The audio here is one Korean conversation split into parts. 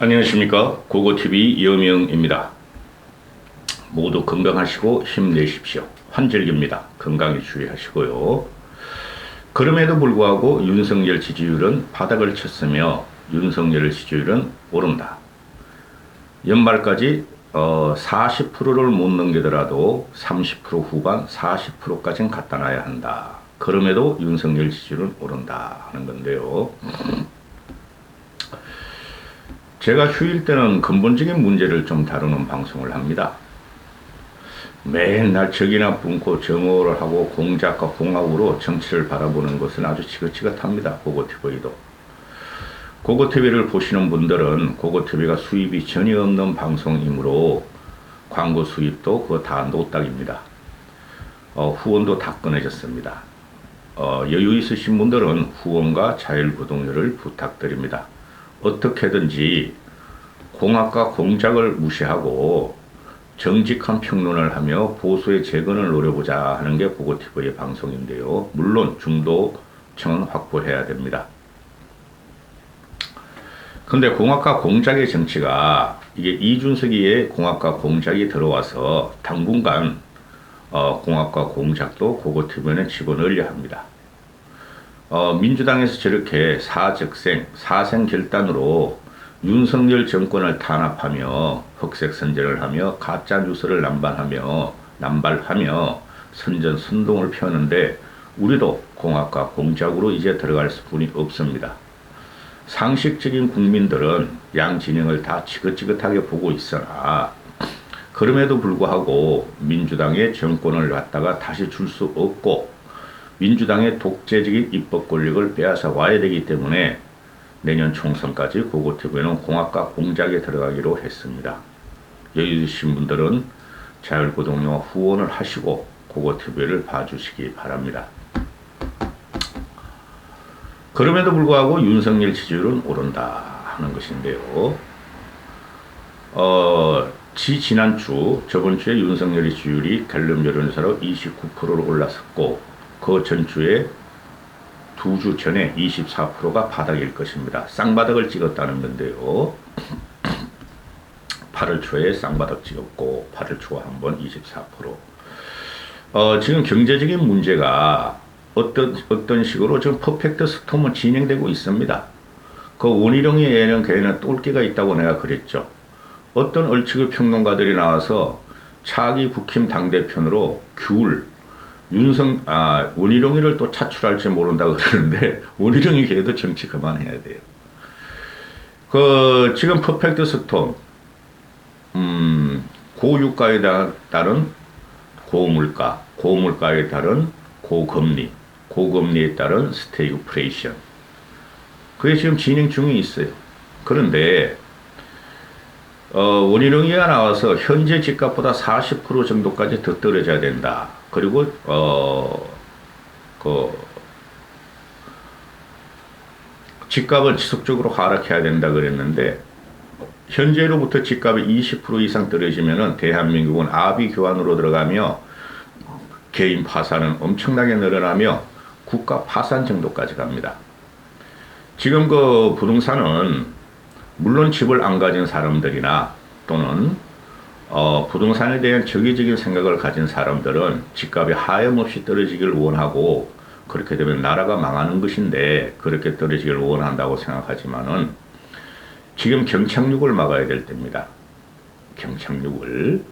안녕하십니까. 고고TV 이영명입니다. 모두 건강하시고 힘내십시오. 환절기입니다. 건강에 주의하시고요. 그럼에도 불구하고 윤석열 지지율은 바닥을 쳤으며 윤석열 지지율은 오른다. 연말까지 40%를 못 넘기더라도 30% 후반 40%까지는 갖다 놔야 한다. 그럼에도 윤석열 지지율은 오른다 하는 건데요. 제가 휴일 때는 근본적인 문제를 좀 다루는 방송을 합니다. 맨날 적이나 뿜고 정오를 하고 공작과 공학으로 정치를 바라보는 것은 아주 지긋지긋합니다. 고고TV도. 고고TV를 보시는 분들은 고고TV가 수입이 전혀 없는 방송이므로 광고 수입도 그거 다 노딱입니다. 후원도 다 끊어졌습니다. 여유 있으신 분들은 후원과 자율구독료를 부탁드립니다. 어떻게든지 공학과 공작을 무시하고 정직한 평론을 하며 보수의 재건을 노려보자 하는 게 고고TV의 방송인데요. 물론 중도층은 확보해야 됩니다. 근데 공학과 공작의 정치가 이게 이준석이의 공학과 공작이 들어와서 당분간 공학과 공작도 고고TV는 집어넣으려 합니다. 민주당에서 저렇게 사생결단으로 윤석열 정권을 탄압하며 흑색 선전을 하며 가짜 뉴스를 남발하며 선전선동을 펴는데 우리도 공학과 공작으로 이제 들어갈 수뿐이 없습니다. 상식적인 국민들은 양 진영을 다 지긋지긋하게 보고 있으나 그럼에도 불구하고 민주당의 정권을 갖다가 다시 줄 수 없고 민주당의 독재적인 입법 권력을 빼앗아 와야 되기 때문에 내년 총선까지 고고TV는 공학과 공작에 들어가기로 했습니다. 여유 있으신 분들은 자율구독료와 후원을 하시고 고고TV를 봐주시기 바랍니다. 그럼에도 불구하고 윤석열 지지율은 오른다 하는 것인데요. 저번 주에 윤석열의 지지율이 갤럽 여론조사로 29%로 올랐었고 그 전주에 2주 전에 24%가 바닥일 것입니다. 쌍바닥을 찍었다는 건데요. 8월 초에 쌍바닥 찍었고 8월 초 한번 24%. 지금 경제적인 문제가 어떤 식으로 지금 퍼펙트 스톰은 진행되고 있습니다. 그 원희룡이에는 걔는 똘끼가 있다고 내가 그랬죠. 어떤 얼치구 평론가들이 나와서 차기 국힘 당대표로 원희룡이를 또 차출할지 모른다고 그러는데, 원희룡이 걔도 정치 그만해야 돼요. 지금 퍼펙트 스톰, 고유가에 따른 고물가, 고물가에 따른 고금리, 고금리에 따른 스태그플레이션. 그게 지금 진행 중에 있어요. 그런데, 원희룡이가 나와서 현재 집값보다 40% 정도까지 더 떨어져야 된다. 그리고 집값은 지속적으로 하락해야 된다 그랬는데 현재로부터 집값이 20% 이상 떨어지면은 대한민국은 아비 교환으로 들어가며 개인 파산은 엄청나게 늘어나며 국가 파산 정도까지 갑니다. 지금 부동산은 물론 집을 안 가진 사람들이나 또는 부동산에 대한 적의적인 생각을 가진 사람들은 집값이 하염없이 떨어지길 원하고 그렇게 되면 나라가 망하는 것인데 그렇게 떨어지길 원한다고 생각하지만은 지금 경착륙을 막아야 될 때입니다. 경착륙을.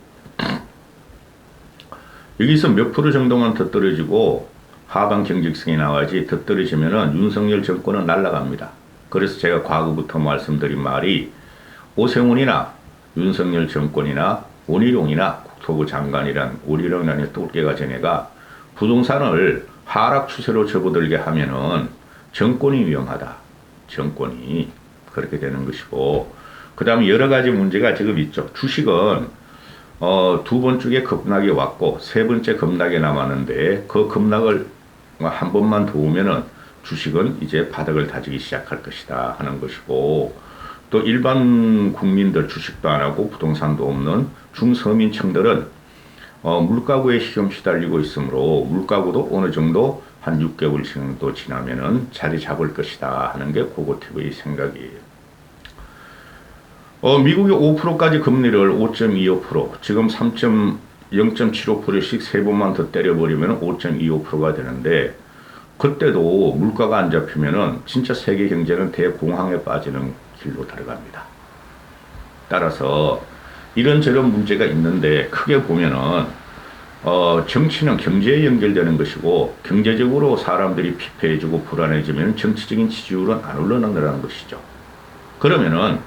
여기서 몇 프로 정도만 더 떨어지고 하방 경직성이 나와야지 더 떨어지면은 윤석열 정권은 날아갑니다. 그래서 제가 과거부터 말씀드린 말이 오세훈이나 윤석열 정권이나 원희룡이나 국토부 장관이란 원희룡이라는 똘개가 쟤네가 부동산을 하락 추세로 접어들게 하면은 정권이 위험하다. 정권이 그렇게 되는 것이고 그 다음에 여러 가지 문제가 지금 있죠. 주식은 두 번 쪽에 급락이 왔고 세 번째 급락이 남았는데 그 급락을 한 번만 더 오면은 주식은 이제 바닥을 다지기 시작할 것이다 하는 것이고 또 일반 국민들 주식도 안 하고 부동산도 없는 중서민층들은 물가구에 시험 시달리고 있으므로 물가구도 어느 정도 한 6개월 정도 지나면은 자리 잡을 것이다 하는 게 고고TV의 생각이에요. 미국이 5%까지 금리를 5.25%, 지금 0.75%씩 세 번만 더 때려버리면 5.25%가 되는데, 그때도 물가가 안 잡히면은 진짜 세계 경제는 대공황에 빠지는 길로 들어갑니다. 따라서 이런저런 문제가 있는데 크게 보면은 정치는 경제에 연결되는 것이고, 경제적으로 사람들이 피폐해지고 불안해지면 정치적인 지지율은 안 올라간다는 것이죠. 그러면은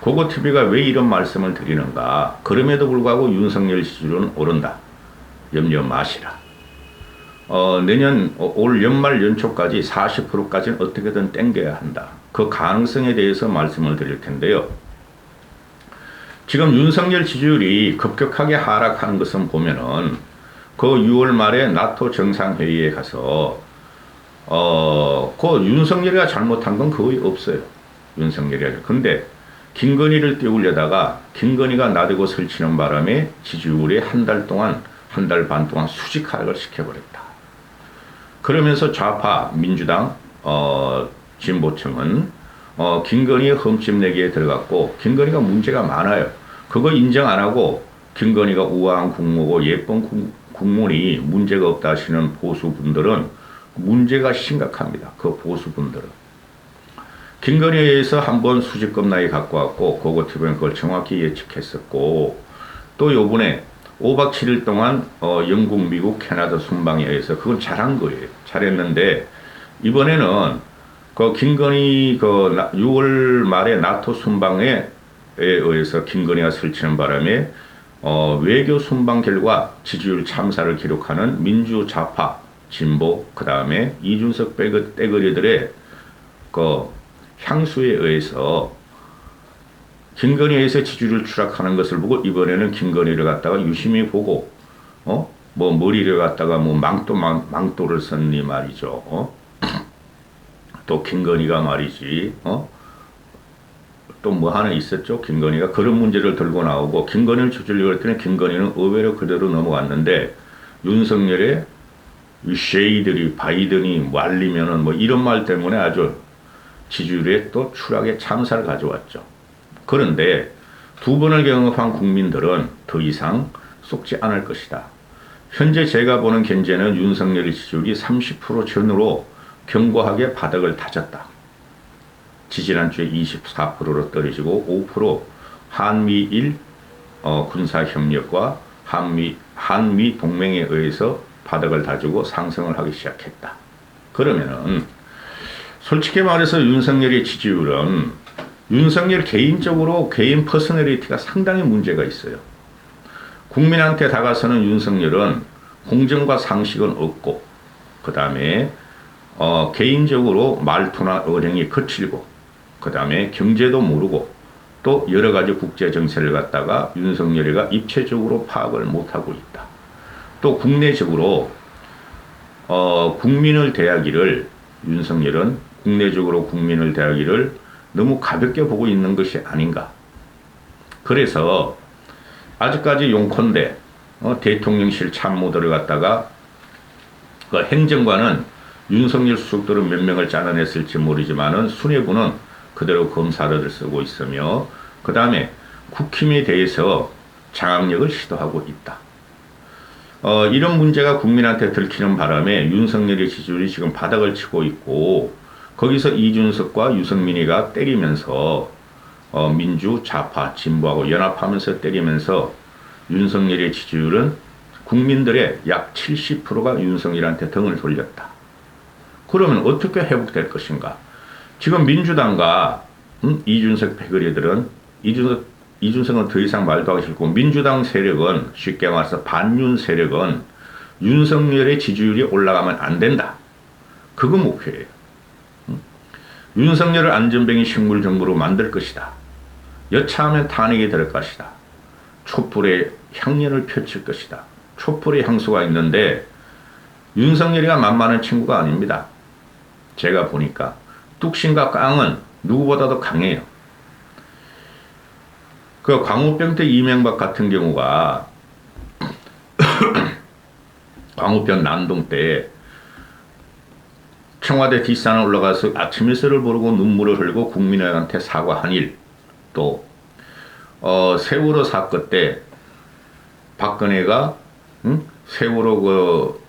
고고TV가 왜 이런 말씀을 드리는가? 그럼에도 불구하고 윤석열 지지율은 오른다. 염려 마시라. 올 연말 연초까지 40%까지는 어떻게든 땡겨야 한다. 그 가능성에 대해서 말씀을 드릴 텐데요. 지금 윤석열 지지율이 급격하게 하락하는 것은 보면은 그 6월 말에 나토 정상회의에 가서 그 윤석열이가 잘못한 건 거의 없어요. 윤석열이가. 근데 김건희를 띄우려다가 김건희가 나대고 설치는 바람에 지지율이 한 달 반 동안 수직 하락을 시켜버렸다. 그러면서 좌파 민주당 진보층은 김건희의 흠집 내기에 들어갔고, 김건희가 문제가 많아요. 그거 인정 안 하고 김건희가 우아한 국모고 예쁜 국문이 문제가 없다 하시는 보수분들은 문제가 심각합니다. 그 보수분들은. 김건희에 의해서 한번 수직급락이 갖고 왔고, 고고TV는 그걸 정확히 예측했었고, 또 요번에 5박 7일 동안 영국, 미국, 캐나다 순방에 의해서 그건 잘한 거예요. 잘했는데, 이번에는 그 김건희 6월 말에 나토 순방에 의해서 김건희가 설치는 바람에 외교 순방 결과 지지율 참사를 기록하는 민주 좌파 진보, 그 다음에 이준석 떼거리들의 그 향수에 의해서 김건희에 의해서 지지율을 추락하는 것을 보고, 이번에는 김건희를 갖다가 유심히 보고 뭐 머리를 갖다가 뭐 망토를 썼니 말이죠. 또 김건희가 말이지 또 뭐 하나 있었죠. 김건희가 그런 문제를 들고 나오고, 김건희를 추주려고 했더니 김건희는 의외로 그대로 넘어갔는데, 윤석열의 쉐이들이 바이든이 말리면은 뭐 이런 말 때문에 아주 지지율에 또 추락의 참사를 가져왔죠. 그런데 두 번을 경험한 국민들은 더 이상 속지 않을 것이다. 현재 제가 보는 견제는 윤석열의 지지율이 30% 전후로 견고하게 바닥을 다졌다. 지지난주에 24%로 떨어지고 5% 한미일 군사협력과 한미 동맹에 의해서 바닥을 다지고 상승을 하기 시작했다. 그러면은 솔직히 말해서 윤석열의 지지율은 윤석열 개인적으로 개인 퍼스널리티가 상당히 문제가 있어요. 국민한테 다가서는 윤석열은 공정과 상식은 없고, 그 다음에 개인적으로 말투나 어령이 거칠고, 그 다음에 경제도 모르고, 또 여러 가지 국제 정세를 갖다가 윤석열이가 입체적으로 파악을 못하고 있다. 또 국내적으로 국민을 대하기를, 윤석열은 국내적으로 국민을 대하기를 너무 가볍게 보고 있는 것이 아닌가. 그래서 아직까지 용컨대 대통령실 참모들을 갖다가 그 행정관은 윤석열 수석들은 몇 명을 잘라냈을지 모르지만은 수뇌부는 그대로 검사를 쓰고 있으며, 그 다음에 국힘에 대해서 장악력을 시도하고 있다. 이런 문제가 국민한테 들키는 바람에 윤석열의 지지율이 지금 바닥을 치고 있고, 거기서 이준석과 유승민이가 때리면서 민주, 좌파, 진보하고 연합하면서 때리면서 윤석열의 지지율은 국민들의 약 70%가 윤석열한테 등을 돌렸다. 그러면 어떻게 회복될 것인가? 지금 민주당과 이준석 패거리들은 이준석은 더 이상 말도 하기 싫고, 민주당 세력은 쉽게 말해서 반윤 세력은 윤석열의 지지율이 올라가면 안 된다. 그거 목표예요. 윤석열을 안전뱅이 식물 정부로 만들 것이다. 여차하면 탄핵이 될 것이다. 촛불의 향연을 펼칠 것이다. 촛불의 향수가 있는데 윤석열이가 만만한 친구가 아닙니다. 제가 보니까 뚝심과 깡은 누구보다도 강해요. 그 광우병 때 이명박 같은 경우가 광우병 난동 때 청와대 뒷산에 올라가서 아침 일서를 부르고 눈물을 흘리고 국민들한테 사과한 일, 또 세월호 사건 때 박근혜가 세월호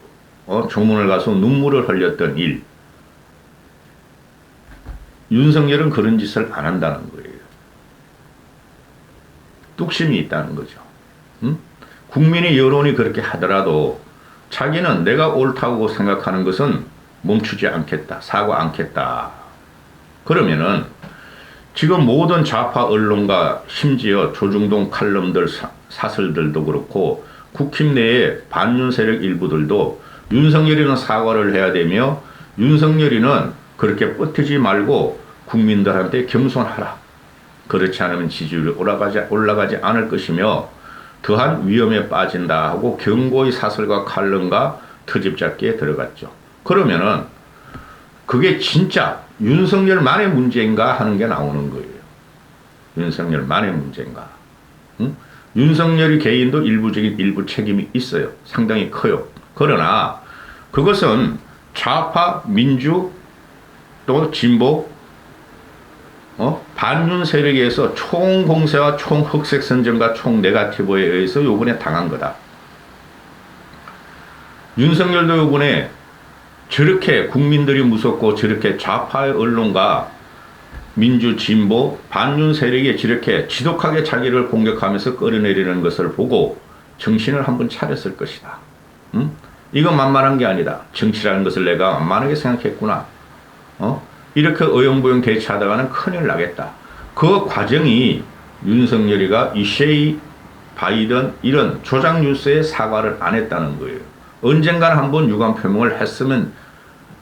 조문을 가서 눈물을 흘렸던 일. 윤석열은 그런 짓을 안 한다는 거예요. 뚝심이 있다는 거죠. 국민의 여론이 그렇게 하더라도 자기는 내가 옳다고 생각하는 것은 멈추지 않겠다. 사과 않겠다. 그러면은 지금 모든 좌파 언론과 심지어 조중동 칼럼들 사설들도 그렇고 국힘 내의 반윤 세력 일부들도 윤석열이는 사과를 해야 되며 윤석열이는 그렇게 뻗히지 말고 국민들한테 겸손하라. 그렇지 않으면 지지율이 올라가지 않을 것이며 더한 위험에 빠진다 하고 경고의 사설과 칼럼과 트집잡기에 들어갔죠. 그러면은 그게 진짜 윤석열만의 문제인가 하는 게 나오는 거예요. 윤석열만의 문제인가. 윤석열이 개인도 일부 책임이 있어요. 상당히 커요. 그러나 그것은 좌파, 민주, 또 진보, 반윤 세력에 의해서 총공세와 총흑색선전과 총네가티브에 의해서 요번에 당한 거다. 윤석열도 요번에 저렇게 국민들이 무섭고 저렇게 좌파의 언론과 민주, 진보, 반윤 세력이 저렇게 지독하게 자기를 공격하면서 끌어내리는 것을 보고 정신을 한번 차렸을 것이다. 이건 만만한 게 아니다. 정치라는 것을 내가 만만하게 생각했구나. 이렇게 어영부영 대처하다가는 큰일 나겠다. 그 과정이 윤석열이가 이 셰이, 바이든 이런 조작 뉴스에 사과를 안 했다는 거예요. 언젠가는 한번 유감 표명을 했으면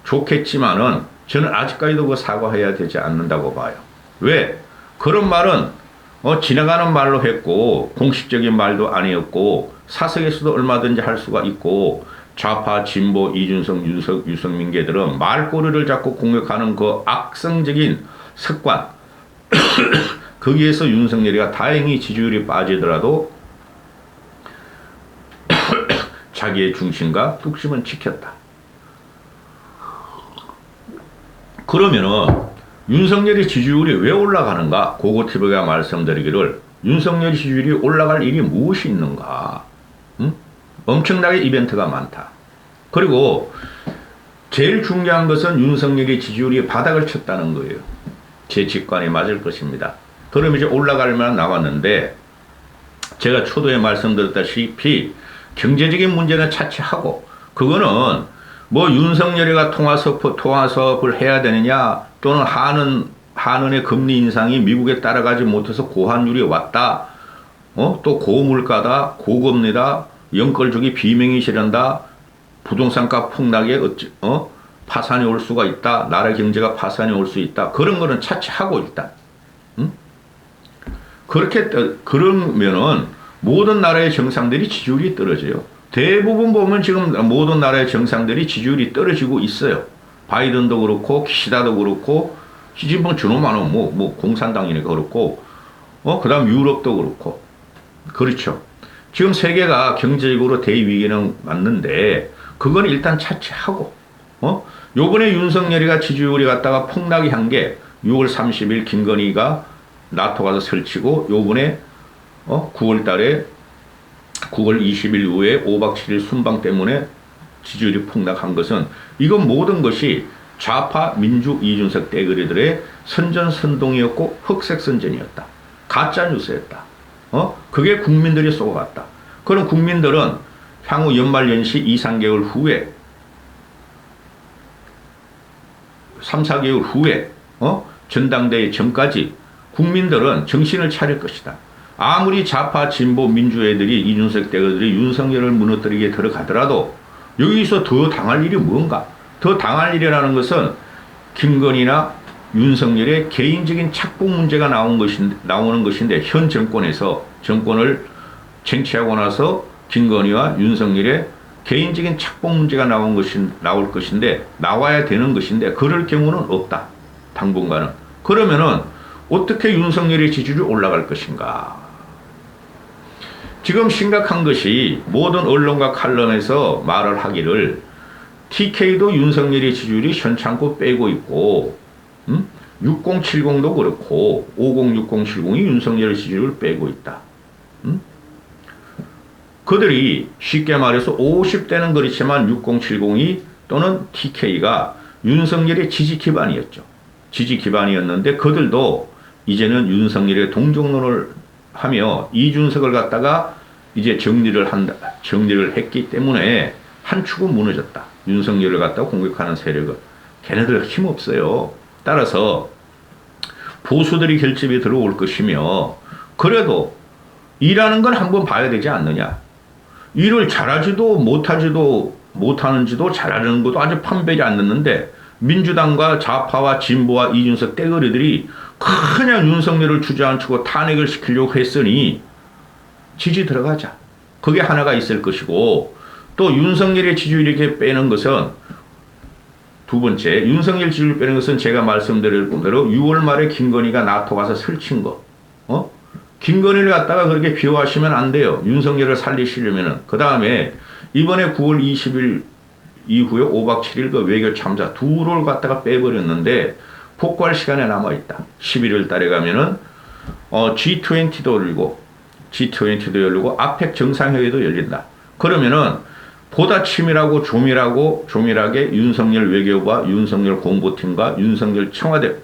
좋겠지만은 저는 아직까지도 그 사과해야 되지 않는다고 봐요. 왜? 그런 말은 지나가는 말로 했고 공식적인 말도 아니었고 사석에서도 얼마든지 할 수가 있고 좌파, 진보, 이준석, 유승민계들은 말꼬리를 잡고 공격하는 그 악성적인 습관 거기에서 윤석열이가 다행히 지지율이 빠지더라도 자기의 중심과 뚝심은 지켰다. 그러면은 윤석열의 지지율이 왜 올라가는가? 고고티브가 말씀드리기를 윤석열 지지율이 올라갈 일이 무엇이 있는가? 엄청나게 이벤트가 많다. 그리고 제일 중요한 것은 윤석열의 지지율이 바닥을 쳤다는 거예요. 제 직관이 맞을 것입니다. 그럼 이제 올라갈 만 남았는데 제가 초도에 말씀드렸다시피 경제적인 문제는 차치하고 그거는 뭐 윤석열이가 통화사업을 해야 되느냐 또는 한은의 금리 인상이 미국에 따라가지 못해서 고환율이 왔다. 또 고물가다, 고금리다, 연끌주기 비명이 지른다, 부동산가 폭락에 파산이 올 수가 있다, 나라 경제가 파산이 올 수 있다. 그런 거는 차치하고 일단. 그러면은 모든 나라의 정상들이 지지율이 떨어져요. 대부분 보면 지금 모든 나라의 정상들이 지지율이 떨어지고 있어요. 바이든도 그렇고, 키시다도 그렇고, 시진핑 저놈만은 공산당이니까 그렇고, 그 다음 유럽도 그렇고. 그렇죠. 지금 세계가 경제적으로 대위기는 맞는데, 그건 일단 차치하고, 요번에 윤석열이가 지지율이 갔다가 폭락이 한 게 6월 30일 김건희가 나토 가서 설치고, 요번에 9월 달에 9월 20일 이후에 5박 7일 순방 때문에 지지율이 폭락한 것은 이건 모든 것이 좌파 민주 이준석 떼거리들의 선전선동이었고 흑색선전이었다. 가짜뉴스였다. 그게 국민들이 쏘아갔다. 그럼 국민들은 향후 연말연시 2, 3개월 후에 3, 4개월 후에 전당대회 전까지 국민들은 정신을 차릴 것이다. 아무리 좌파 진보 민주애들이 이준석 떼거들이 윤석열을 무너뜨리게 들어가더라도 여기서 더 당할 일이 뭔가? 더 당할 일이라는 것은 김건희나 윤석열의 개인적인 착복 문제가 나오는 것인데 현 정권에서 정권을 쟁취하고 나서 김건희와 윤석열의 개인적인 착복 문제가 나올 것인데 나와야 되는 것인데 그럴 경우는 없다. 당분간은. 그러면은 어떻게 윤석열의 지지율이 올라갈 것인가? 지금 심각한 것이 모든 언론과 칼럼에서 말을 하기를 TK도 윤석열의 지지율이 현창고 빼고 있고 6070도 그렇고 506070이 윤석열 지지율을 빼고 있다. 응? 그들이 쉽게 말해서 50대는 그렇지만 6070이 또는 TK가 윤석열의 지지 기반이었죠. 지지 기반이었는데 그들도 이제는 윤석열의 동정론을 하며 이준석을 갖다가 이제 정리를 했기 때문에 한 축은 무너졌다. 윤석열을 갖다가 공격하는 세력은. 걔네들 힘없어요. 따라서 보수들이 결집에 들어올 것이며 그래도 일하는 건 한번 봐야 되지 않느냐. 일을 잘하지도 못하는지도 잘하는 것도 아주 판별이 안 났는데 민주당과 좌파와 진보와 이준석 떼거리들이 그냥 윤석열을 주저앉히고 탄핵을 시키려고 했으니 지지 들어가자. 그게 하나가 있을 것이고 또 윤석열의 지지율 이렇게 빼는 것은 두 번째 윤석열 지지율 빼는 것은 제가 말씀드린 대로 6월 말에 김건희가 나토 가서 설친 거. 김건희를 갖다가 그렇게 비호하시면 안 돼요. 윤석열을 살리시려면은. 그 다음에 이번에 9월 20일 이후에 5박 7일 그 외교 참사 둘을 갖다가 빼버렸는데 폭발 시간에 남아있다. 11월 달에 가면은 G20도 열리고 아펙 정상회의도 열린다. 그러면은 보다 치밀하고 조밀하게 윤석열 외교부와 윤석열 공보팀과 윤석열 청와대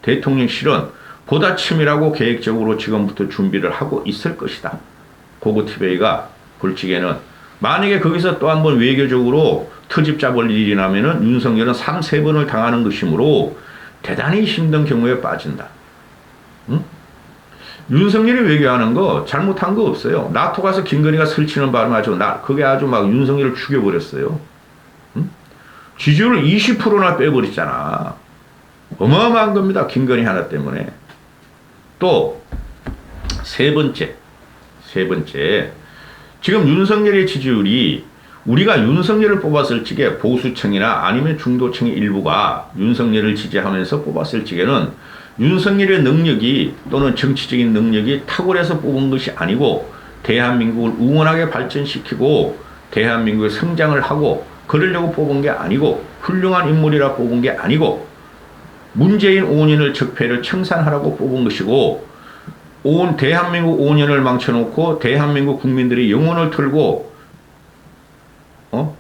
대통령실은 보다 치밀하고 계획적으로 지금부터 준비를 하고 있을 것이다. 고구티베이가 불치게는 만약에 거기서 또 한 번 외교적으로 트집 잡을 일이 나면은 윤석열은 3-4번을 당하는 것이므로 대단히 힘든 경우에 빠진다. 응? 윤석열이 외교하는 거 잘못한 거 없어요. 나토 가서 김건희가 설치는 바람에 그게 아주 막 윤석열을 죽여버렸어요. 응? 지지율을 20%나 빼버렸잖아. 어마어마한 겁니다. 김건희 하나 때문에. 또 세 번째 지금 윤석열의 지지율이 우리가 윤석열을 뽑았을 적에 보수층이나 아니면 중도층의 일부가 윤석열을 지지하면서 뽑았을 적에는 윤석열의 능력이 또는 정치적인 능력이 탁월해서 뽑은 것이 아니고 대한민국을 우원하게 발전시키고 대한민국의 성장을 하고 그러려고 뽑은 게 아니고 훌륭한 인물이라 뽑은 게 아니고 문재인 5년을 적폐를 청산하라고 뽑은 것이고 온 대한민국 5년을 망쳐놓고 대한민국 국민들이 영혼을 털고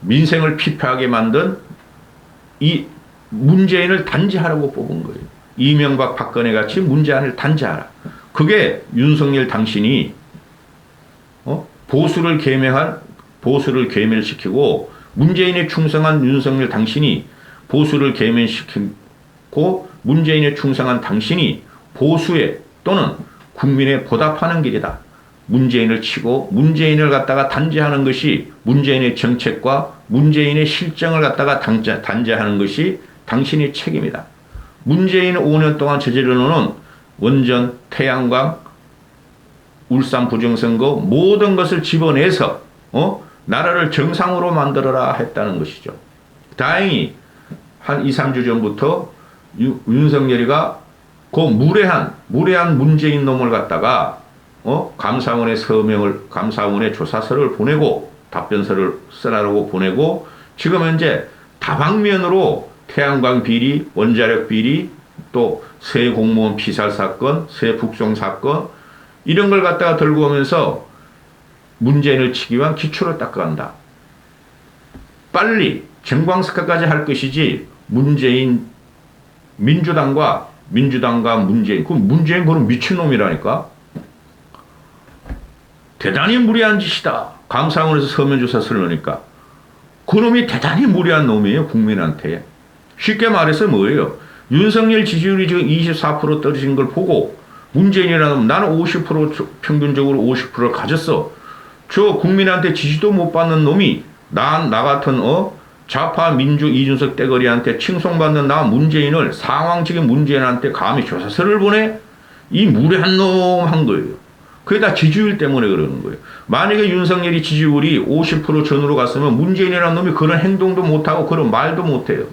민생을 피폐하게 만든 이 문재인을 단죄하라고 뽑은 거예요. 이명박 박근혜 같이 문재인을 단죄하라. 그게 윤석열 당신이 보수를 괴멸시키고 문재인에 충성한 윤석열 당신이 보수를 괴멸시키고 문재인에 충성한 당신이 보수에 또는 국민에 보답하는 길이다. 문재인을 치고 문재인을 갖다가 단죄하는 것이 문재인의 정책과 문재인의 실정을 갖다가 단죄하는 것이 당신의 책임이다. 문재인 5년 동안 저지르는 원전, 태양광, 울산 부정선거 모든 것을 집어내서 나라를 정상으로 만들어라 했다는 것이죠. 다행히 한 2-3주 전부터 윤석열이가 그 무례한 문재인 놈을 갖다가 감사원의 조사서를 보내고 답변서를 쓰라고 보내고 지금 현재 다방면으로 태양광 비리, 원자력 비리, 또 새 공무원 피살 사건, 새 북송 사건 이런 걸 갖다가 들고 오면서 문재인을 치기 위한 기초를 닦아간다. 빨리 정광석화까지 할 것이지 민주당과 문재인, 그 문재인 그런 미친놈이라니까. 대단히 무리한 짓이다. 감사원에서 서면조사 쓰려니까. 그놈이 대단히 무리한 놈이에요. 국민한테. 쉽게 말해서 뭐예요? 윤석열 지지율이 지금 24% 떨어진 걸 보고 문재인이라는 놈 나는 50% 평균적으로 50%를 가졌어. 저 국민한테 지지도 못 받는 놈이 나 같은 좌파 민주 이준석 떼거리한테 칭송받는 나 문재인을 상황적인 문재인한테 감히 조사서를 보내? 이 무례한 놈 한 거예요. 그게 다 지지율 때문에 그러는 거예요. 만약에 윤석열이 지지율이 50% 전으로 갔으면 문재인이라는 놈이 그런 행동도 못하고 그런 말도 못해요.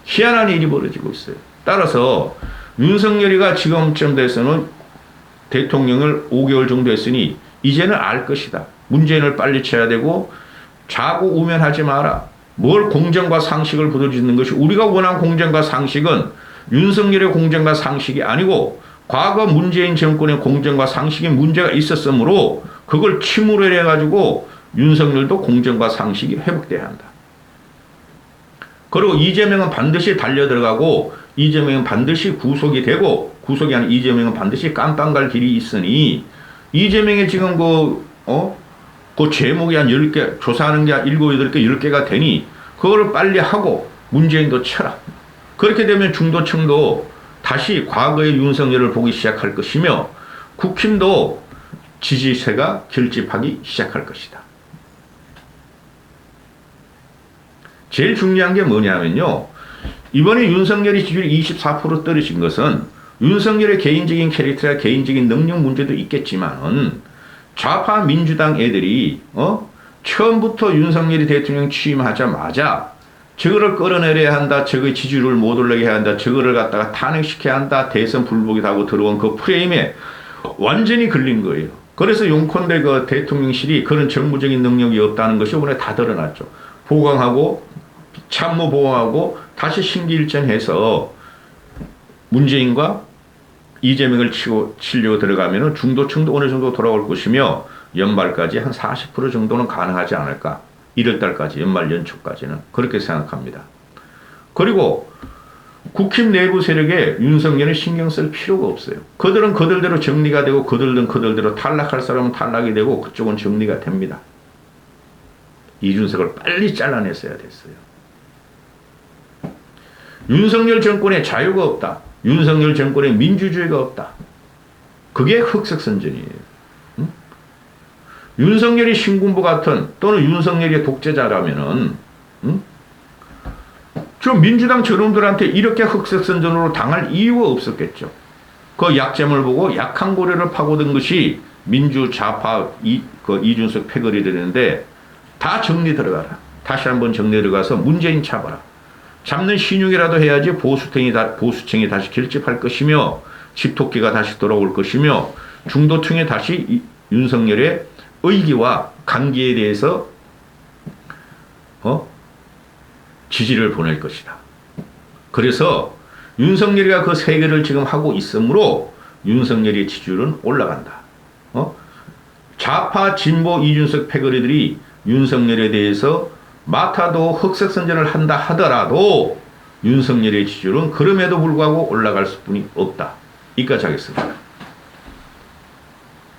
희한한 일이 벌어지고 있어요. 따라서 윤석열이가 지금쯤 돼서는 대통령을 5개월 정도 했으니 이제는 알 것이다. 문재인을 빨리 쳐야 되고 자고 우면하지 마라. 뭘 공정과 상식을 부르짖는 것이 우리가 원하는 공정과 상식은 윤석열의 공정과 상식이 아니고 과거 문재인 정권의 공정과 상식에 문제가 있었으므로 그걸 침울을 해가지고 윤석열도 공정과 상식이 회복돼야 한다. 그리고 이재명은 반드시 달려들어가고 이재명은 반드시 구속이 되고 구속이 아닌 이재명은 반드시 깜빵 갈 길이 있으니 이재명이 지금 그 제목이 한 10개, 조사하는 게 한 7, 8개, 10개가 되니 그거를 빨리 하고 문재인도 쳐라. 그렇게 되면 중도층도 다시 과거의 윤석열을 보기 시작할 것이며 국힘도 지지세가 결집하기 시작할 것이다. 제일 중요한 게 뭐냐면요. 이번에 윤석열이 지지율이 24% 떨어진 것은 윤석열의 개인적인 캐릭터와 개인적인 능력 문제도 있겠지만은 좌파 민주당 애들이 처음부터 윤석열이 대통령 취임하자마자 저거를 끌어내려야 한다. 저거의 지지율을 못 올리게 해야 한다. 저거를 갖다가 탄핵시켜야 한다. 대선 불복이 하고 들어온 그 프레임에 완전히 걸린 거예요. 그래서 용컨대 그 대통령실이 그런 정무적인 능력이 없다는 것이 이번에 다 드러났죠. 보강하고 참모 보강하고 다시 신기일전해서 문재인과 이재명을 치려고 들어가면 중도층도 어느 정도 돌아올 것이며 연말까지 한 40% 정도는 가능하지 않을까. 1월달까지 연말 연초까지는 그렇게 생각합니다. 그리고 국힘 내부 세력에 윤석열은 신경 쓸 필요가 없어요. 그들은 그들대로 정리가 되고 그들은 그들대로 탈락할 사람은 탈락이 되고 그쪽은 정리가 됩니다. 이준석을 빨리 잘라냈어야 됐어요. 윤석열 정권에 자유가 없다. 윤석열 정권에 민주주의가 없다. 그게 흑색선전이에요. 윤석열이 신군부 같은 또는 윤석열이 독재자라면은 저 민주당 저놈들한테 이렇게 흑색선전으로 당할 이유가 없었겠죠. 그 약점을 보고 약한 고려를 파고든 것이 민주 좌파 이준석 패거리 되는데 다 정리 들어가라. 다시 한번 정리 들어가서 문재인 잡아라. 잡는 신용이라도 해야지 보수층이 다시 결집할 것이며 집토끼가 다시 돌아올 것이며 중도층에 다시 윤석열의 의기와 강기에 대해서 지지를 보낼 것이다. 그래서 윤석열이가 그 세계를 지금 하고 있으므로 윤석열의 지지율은 올라간다. 좌파 진보 이준석 패거리들이 윤석열에 대해서 맡아도 흑색선전을 한다 하더라도 윤석열의 지지율은 그럼에도 불구하고 올라갈 수뿐이 없다. 여기까지 하겠습니다.